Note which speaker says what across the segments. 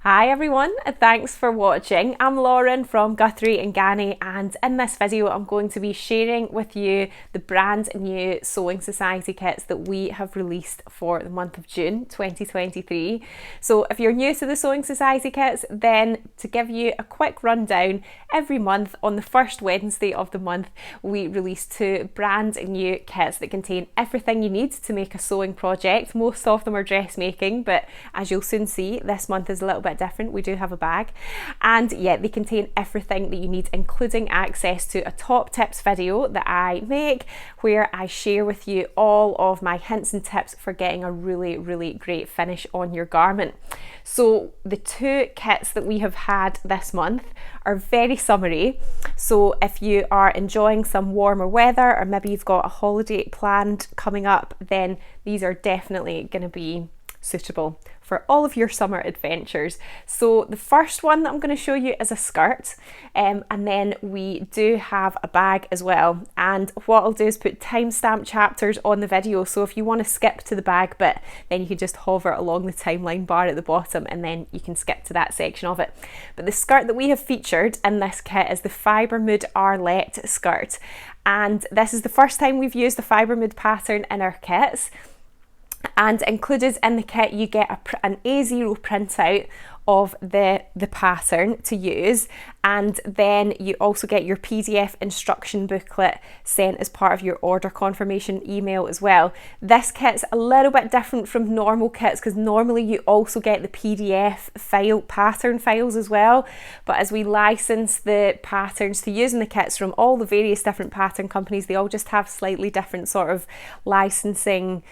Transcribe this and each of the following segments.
Speaker 1: Hi everyone, thanks for watching. I'm Lauren from Guthrie and Ganny, and in this video I'm going to be sharing with you the brand new Sewing Society kits that we have released for the month of June 2023. So if you're new to the Sewing Society kits, then to give you a quick rundown, every month on the first Wednesday of the month we release two brand new kits that contain everything you need to make a sewing project. Most of them are dressmaking, but as you'll soon see, this month is a little bit different. We do have a bag, and yeah, they contain everything that you need, including access to a top tips video that I make where I share with you all of my hints and tips for getting a really great finish on your garment. So the two kits that we have had this month are very summery, so if you are enjoying some warmer weather or maybe you've got a holiday planned coming up, then these are definitely going to be suitable for all of your summer adventures. So the first one that I'm going to show you is a skirt, and then we do have a bag as well. And what I'll do is put timestamp chapters on the video, so if you want to skip to the bag bit, then you can just hover along the timeline bar at the bottom and then you can skip to that section of it. But the skirt that we have featured in this kit is the Fibre Mood Arlette skirt, and this is the first time we've used the Fibre Mood pattern in our kits. And included in the kit you get an A0 printout of the pattern to use, and then you also get your PDF instruction booklet sent as part of your order confirmation email as well. This kit's a little bit different from normal kits because normally you also get the PDF pattern files as well, but as we license the patterns to use in the kits from all the various different pattern companies, they all just have slightly different sort of licensing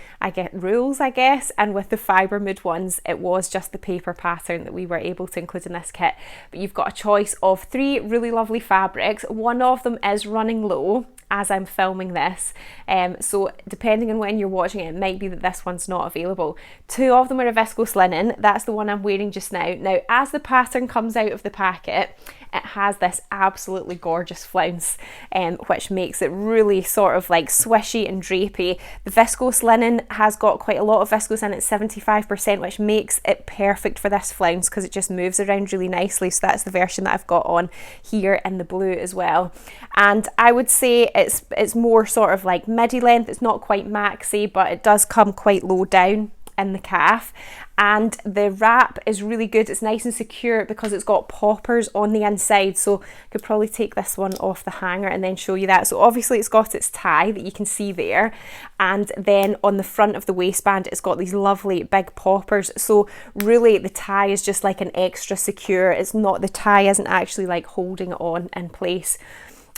Speaker 1: rules, I guess, and with the Fibre Mood ones it was just the paper pattern that we were able to include in this kit. But you've got a choice of three really lovely fabrics. One of them is running low as I'm filming this, so depending on when you're watching it, it might be that this one's not available. Two of them are a viscose linen. That's the one I'm wearing just now. Now, as the pattern comes out of the packet, it has this absolutely gorgeous flounce, which makes it really sort of like swishy and drapey. The viscose linen has got quite a lot of viscose in it, 75%, which makes it perfect for this flounce because it just moves around really nicely. So that's the version that I've got on here in the blue as well. And I would say it's more sort of like midi length. It's not quite maxi, but it does come quite low down in the calf, and the wrap is really good. It's nice and secure because it's got poppers on the inside, so I could probably take this one off the hanger and then show you that. So obviously it's got its tie that you can see there, and then on the front of the waistband it's got these lovely big poppers, so really the tie is just like an extra secure. It's not, the tie isn't actually like holding it on in place.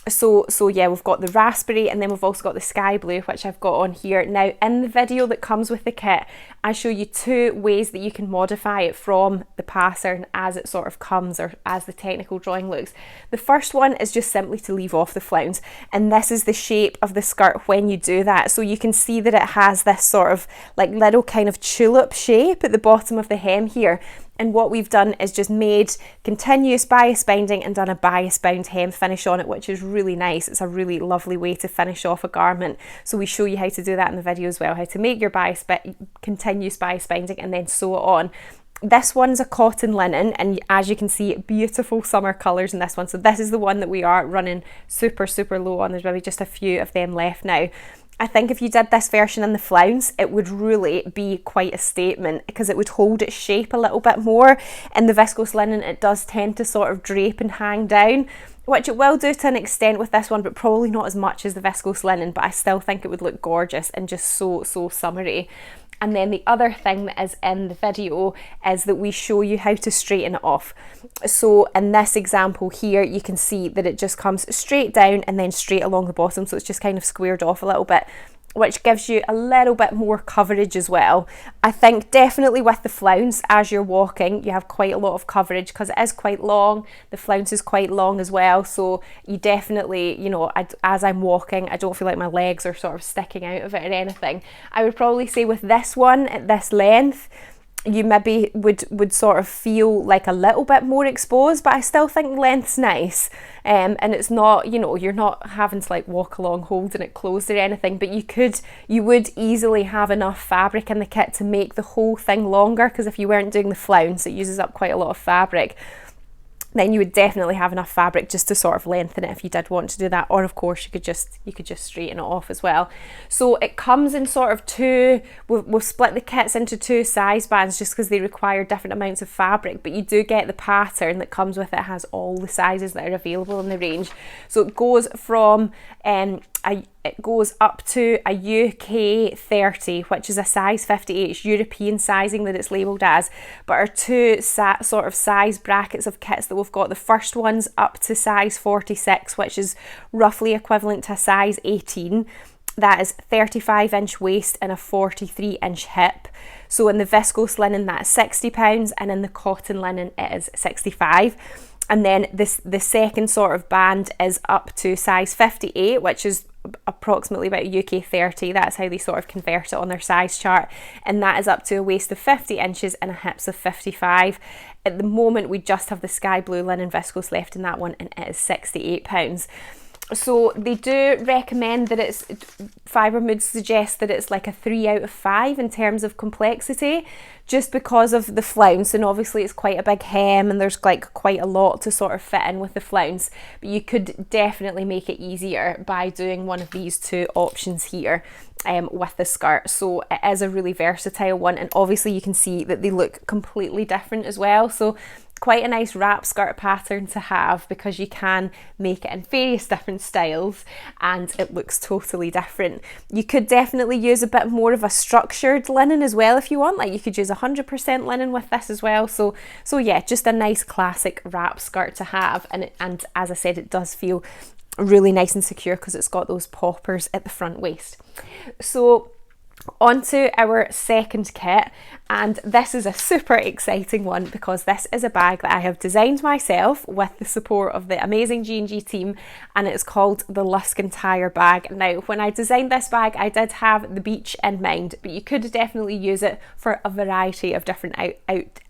Speaker 1: So yeah, we've got the raspberry, and then we've also got the sky blue, which I've got on here. Now, in the video that comes with the kit, I show you two ways that you can modify it from the pattern as it sort of comes, or as the technical drawing looks. The first one is just simply to leave off the flounce, and this is the shape of the skirt when you do that. So you can see that it has this sort of like little kind of tulip shape at the bottom of the hem here. And what we've done is just made continuous bias binding and done a bias bound hem finish on it, which is really nice. It's a really lovely way to finish off a garment. So we show you how to do that in the video as well, how to make your continuous bias binding and then sew it on. This one's a cotton linen, and as you can see, beautiful summer colours in this one. So this is the one that we are running super low on. There's maybe just a few of them left now. I think if you did this version in the flounce, it would really be quite a statement because it would hold its shape a little bit more. In the viscose linen, it does tend to sort of drape and hang down, which it will do to an extent with this one, but probably not as much as the viscose linen, but I still think it would look gorgeous and just so summery. And then the other thing that is in the video is that we show you how to straighten it off. So in this example here, you can see that it just comes straight down and then straight along the bottom. So it's just kind of squared off a little bit, which gives you a little bit more coverage as well. I think definitely with the flounce, as you're walking, you have quite a lot of coverage because it is quite long. The flounce is quite long as well. So you definitely, you know, as I'm walking, I don't feel like my legs are sort of sticking out of it or anything. I would probably say with this one at this length, you maybe would sort of feel like a little bit more exposed, but I still think length's nice. And it's not, you know, you're not having to like walk along holding it closed or anything, but you would easily have enough fabric in the kit to make the whole thing longer, because if you weren't doing the flounce, it uses up quite a lot of fabric. Then you would definitely have enough fabric just to sort of lengthen it if you did want to do that, or of course you could just straighten it off as well. So it comes in sort of two, we've split the kits into two size bands just because they require different amounts of fabric, but you do get the pattern that comes with it, has all the sizes that are available in the range. So it goes from it goes up to a UK 30, which is a size 58 European sizing that it's labelled as, but our two sort of size brackets of kits that we've got, the first one's up to size 46, which is roughly equivalent to a size 18. That is 35-inch waist and a 43-inch hip. So in the viscose linen, that's £60, and in the cotton linen, it is £65. And then the second sort of band is up to size 58, which is approximately about a UK 30. That's how they sort of convert it on their size chart, and that is up to a waist of 50 inches and a hips of 55. At the moment, we just have the sky blue linen viscose left in that one, and it is £68. So they do recommend that it's, Fibre Mood suggests that it's like a 3 out of 5 in terms of complexity, just because of the flounce, and obviously it's quite a big hem and there's like quite a lot to sort of fit in with the flounce, but you could definitely make it easier by doing one of these two options here with the skirt. So it is a really versatile one, and obviously you can see that they look completely different as well. So quite a nice wrap skirt pattern to have, because you can make it in various different styles and it looks totally different. You could definitely use a bit more of a structured linen as well if you want, like you could use 100% linen with this as well. So yeah, just a nice classic wrap skirt to have, and as I said, it does feel really nice and secure because it's got those poppers at the front waist. So onto our second kit, and this is a super exciting one because this is a bag that I have designed myself with the support of the amazing G&G team, and it's called the Luskentyre Bag. Now, when I designed this bag, I did have the beach in mind, but you could definitely use it for a variety of different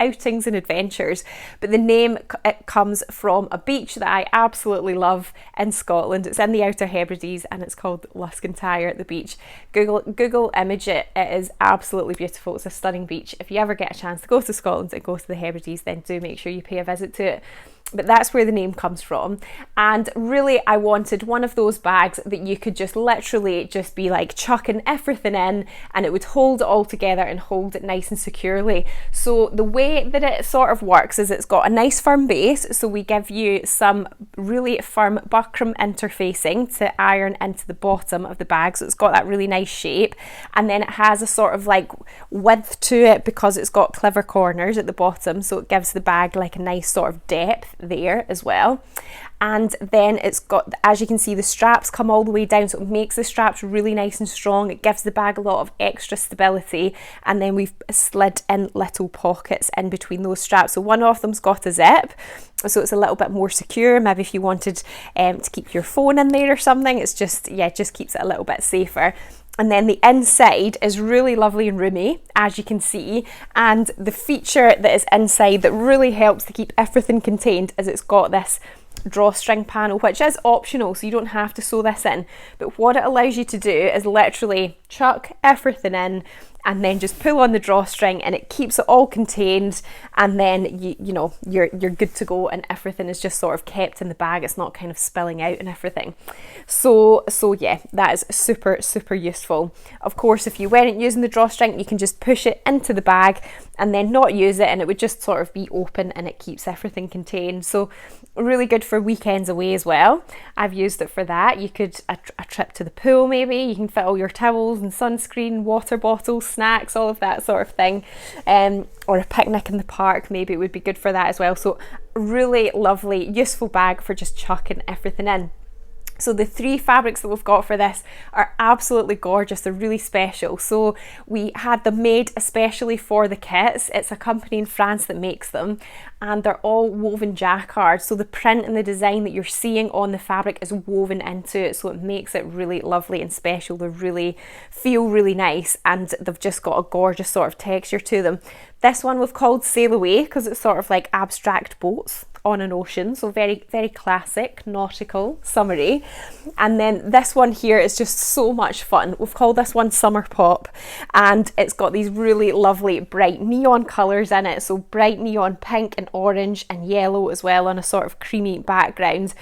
Speaker 1: outings and adventures. But the name, it comes from a beach that I absolutely love in Scotland. It's in the Outer Hebrides and it's called Luskentyre, the beach. Google image it. It is absolutely beautiful. It's a stunning beach. If you ever get a chance to go to Scotland and go to the Hebrides, then do make sure you pay a visit to it. But that's where the name comes from. And really, I wanted one of those bags that you could just literally just be like chucking everything in, and it would hold it all together and hold it nice and securely. So the way that it sort of works is it's got a nice firm base. So we give you some really firm buckram interfacing to iron into the bottom of the bag. So it's got that really nice shape. And then it has a sort of like width to it because it's got clever corners at the bottom. So it gives the bag like a nice sort of depth there as well. And then it's got, as you can see, the straps come all the way down, so it makes the straps really nice and strong. It gives the bag a lot of extra stability, and then we've slid in little pockets in between those straps. So one of them's got a zip, so it's a little bit more secure. Maybe if you wanted to keep your phone in there or something, it's just, yeah, it just keeps it a little bit safer. And then the inside is really lovely and roomy, as you can see. And the feature that is inside that really helps to keep everything contained is it's got this drawstring panel, which is optional, so you don't have to sew this in. But what it allows you to do is literally chuck everything in and then just pull on the drawstring, and it keeps it all contained, and then you know you're good to go, and everything is just sort of kept in the bag. It's not kind of spilling out and everything. So yeah, that is super useful. Of course, if you weren't using the drawstring, you can just push it into the bag and then not use it, and it would just sort of be open, and it keeps everything contained. So really good for weekends away as well. I've used it for that. You could a trip to the pool, maybe you can fit all your towels and sunscreen, water bottles, snacks, all of that sort of thing, or a picnic in the park, maybe it would be good for that as well. So really lovely, useful bag for just chucking everything in. So the 3 fabrics that we've got for this are absolutely gorgeous. They're really special. So we had them made especially for the kits. It's a company in France that makes them, and they're all woven jacquard. So the print and the design that you're seeing on the fabric is woven into it, so it makes it really lovely and special. They really feel really nice, and they've just got a gorgeous sort of texture to them. This one we've called Sail Away because it's sort of like abstract boats on an ocean, so very, very classic, nautical, summery. And then this one here is just so much fun. We've called this one Summer Pop, and it's got these really lovely bright neon colours in it, so bright neon pink and orange and yellow as well on a sort of creamy background.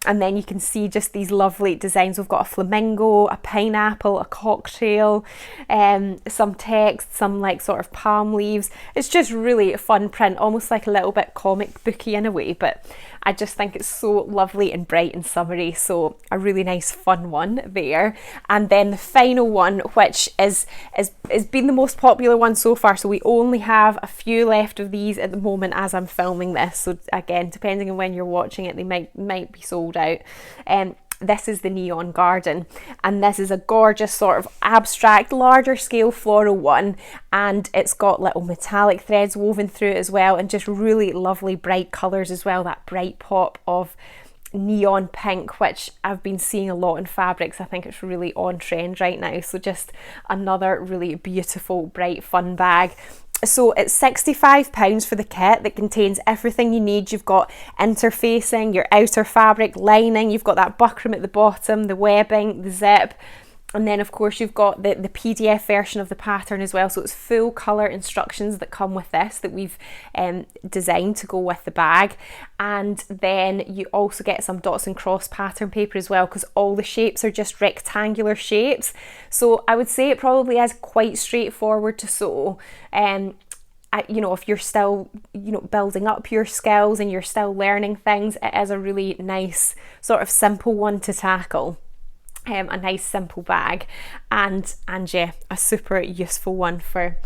Speaker 1: And then you can see just these lovely designs. We've got a flamingo, a pineapple, a cocktail, some text, some like sort of palm leaves. It's just really a fun print, almost like a little bit comic booky in a way, but I just think it's so lovely and bright and summery, so a really nice fun one there. And then the final one, which is been the most popular one so far, so we only have a few left of these at the moment as I'm filming this, so again, depending on when you're watching it, they might be sold out. This is the Neon Garden, and this is a gorgeous sort of abstract, larger scale floral one, and it's got little metallic threads woven through it as well, and just really lovely bright colours as well, that bright pop of neon pink, which I've been seeing a lot in fabrics. I think it's really on trend right now, so just another really beautiful, bright, fun bag. So it's £65 for the kit that contains everything you need. You've got interfacing, your outer fabric, lining, you've got that buckram at the bottom, the webbing, the zip, and then of course you've got the PDF version of the pattern as well. So it's full colour instructions that come with this that we've designed to go with the bag. And then you also get some dots and cross pattern paper as well, because all the shapes are just rectangular shapes. So I would say it probably is quite straightforward to sew. You know, if you're still, you know, building up your skills and you're still learning things, it is a really nice sort of simple one to tackle. A nice simple bag, and yeah, a super useful one for,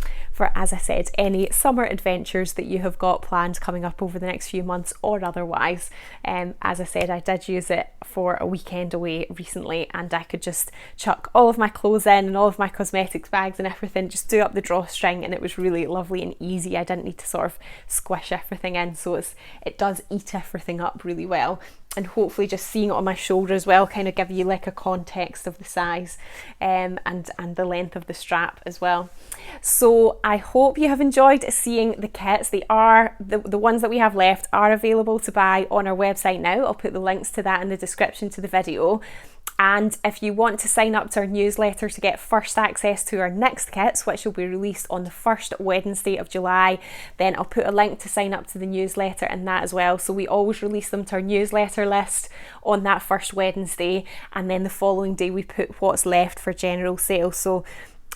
Speaker 1: as I said, any summer adventures that you have got planned coming up over the next few months or otherwise. As I said, I did use it for a weekend away recently, and I could just chuck all of my clothes in and all of my cosmetics bags and everything, just do up the drawstring, and it was really lovely and easy. I didn't need to sort of squish everything in, so it does eat everything up really well. And hopefully just seeing it on my shoulder as well kind of give you like a context of the size and the length of the strap as well. So I hope you have enjoyed seeing the kits. They are, the ones that we have left are available to buy on our website now. I'll put the links to that in the description to the video. And if you want to sign up to our newsletter to get first access to our next kits, which will be released on the first Wednesday of July, then I'll put a link to sign up to the newsletter and that as well. So we always release them to our newsletter list on that first Wednesday, and then the following day we put what's left for general sale. So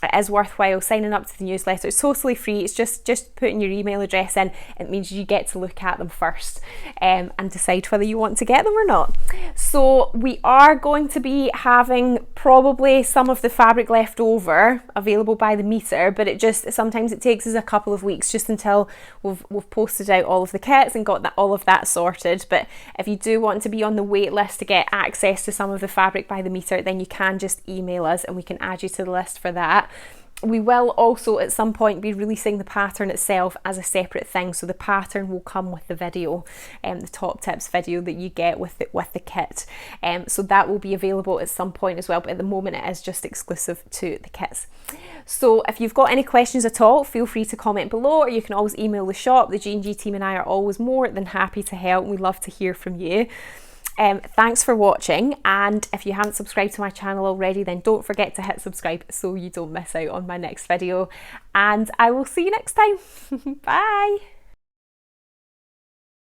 Speaker 1: it is worthwhile signing up to the newsletter. It's totally free. It's just putting your email address in. It means you get to look at them first and decide whether you want to get them or not. So we are going to be having probably some of the fabric left over available by the meter, but sometimes it takes us a couple of weeks just until we've posted out all of the kits and got all of that sorted. But if you do want to be on the wait list to get access to some of the fabric by the meter, then you can just email us and we can add you to the list for that. We will also at some point be releasing the pattern itself as a separate thing, so the pattern will come with the video, the top tips video that you get with the kit. So that will be available at some point as well, but at the moment it is just exclusive to the kits. So if you've got any questions at all, feel free to comment below, or you can always email the shop. The G&G team and I are always more than happy to help. We love to hear from you. Thanks for watching, and if you haven't subscribed to my channel already, then don't forget to hit subscribe so you don't miss out on my next video, and I will see you next time. Bye!